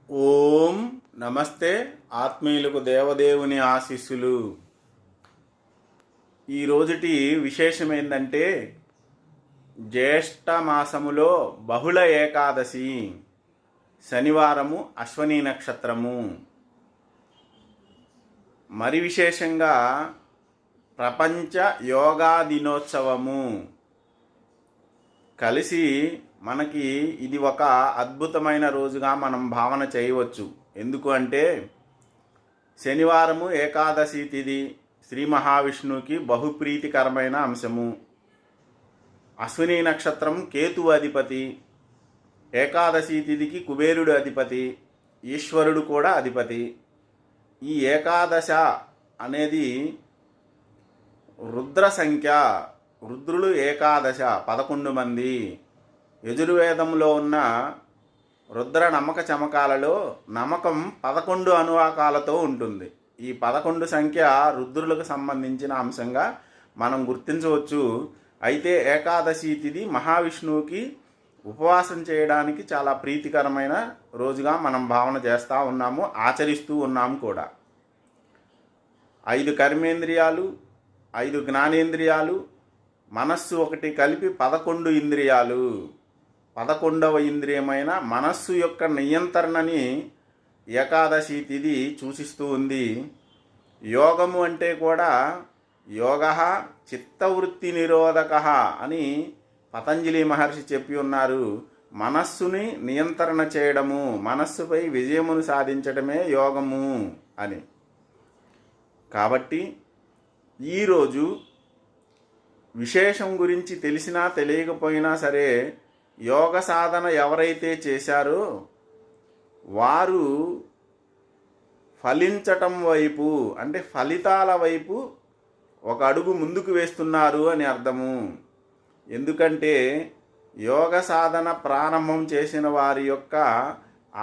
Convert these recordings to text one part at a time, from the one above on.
ఓం నమస్తే. ఆత్మీయులకు దేవదేవుని ఆశీస్సులు. ఈ రోజుటి విశేషం ఏంటంటే జ్యేష్ఠ మాసములో బహుళ ఏకాదశి, శనివారము, అశ్వనీ నక్షత్రము. మరి విశేషంగా ప్రపంచ యోగా దినోత్సవము కలిసి మనకి ఇది ఒక అద్భుతమైన రోజుగా మనం భావన చేయవచ్చు. ఎందుకు అంటే శనివారము ఏకాదశి తిథి శ్రీ మహావిష్ణువుకి బహుప్రీతికరమైన అంశము. అశ్విని నక్షత్రం కేతువు అధిపతి, ఏకాదశి తిథికి కుబేరుడు అధిపతి, ఈశ్వరుడు కూడా అధిపతి. ఈ ఏకాదశ అనేది రుద్ర సంఖ్య. రుద్రులు ఏకాదశ 11 మంది. యజుర్వేదంలో ఉన్న రుద్ర నమ్మక చమకాలలో నమ్మకం 11 అనువాకాలతో ఉంటుంది. ఈ 11 సంఖ్య రుద్రులకు సంబంధించిన అంశంగా మనం గుర్తించవచ్చు. అయితే ఏకాదశి తిథి మహావిష్ణువుకి ఉపవాసం చేయడానికి చాలా ప్రీతికరమైన రోజుగా మనం భావన చేస్తూ ఉన్నాము, ఆచరిస్తూ ఉన్నాము కూడా. 5 కర్మేంద్రియాలు, 5 జ్ఞానేంద్రియాలు, మనస్సు ఒకటి కలిపి 11 ఇంద్రియాలు. 11వ ఇంద్రియమైన మనస్సు యొక్క నియంత్రణని ఏకాదశి తిథి సూచిస్తూ ఉంది. యోగము అంటే కూడా యోగ చిత్తవృత్తి నిరోధక అని పతంజలి మహర్షి చెప్పి ఉన్నారు. మనస్సుని నియంత్రణ చేయడము, మనస్సుపై విజయమును సాధించడమే యోగము అని. కాబట్టి ఈరోజు విశేషం గురించి తెలిసినా తెలియకపోయినా సరే యోగ సాధన ఎవరైతే చేశారో వారు ఫలించటం వైపు, అంటే ఫలితాల వైపు ఒక అడుగు ముందుకు వేస్తున్నారు అని అర్థము. ఎందుకంటే యోగ సాధన ప్రారంభం చేసిన వారి యొక్క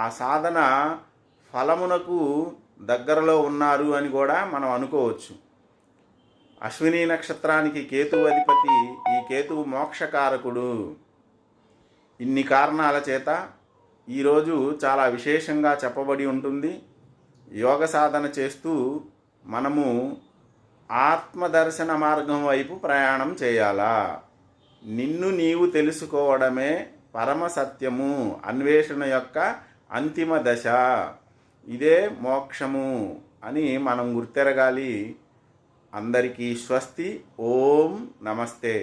ఆ సాధన ఫలమునకు దగ్గరలో ఉన్నారు అని కూడా మనం అనుకోవచ్చు. అశ్విని నక్షత్రానికి కేతువు అధిపతి. ఈ కేతువు మోక్షకారకుడు. ఇన్ని కారణాల చేత ఈరోజు చాలా విశేషంగా చెప్పబడి ఉంటుంది. యోగ సాధన చేస్తూ మనము ఆత్మదర్శన మార్గం వైపు ప్రయాణం చేయాలా. నిన్ను నీవు తెలుసుకోవడమే పరమ సత్యము, అన్వేషణ యొక్క అంతిమ దశ, ఇదే మోక్షము అని మనం గుర్తెరగాలి. అందరికీ స్వస్తి. ఓం నమస్తే.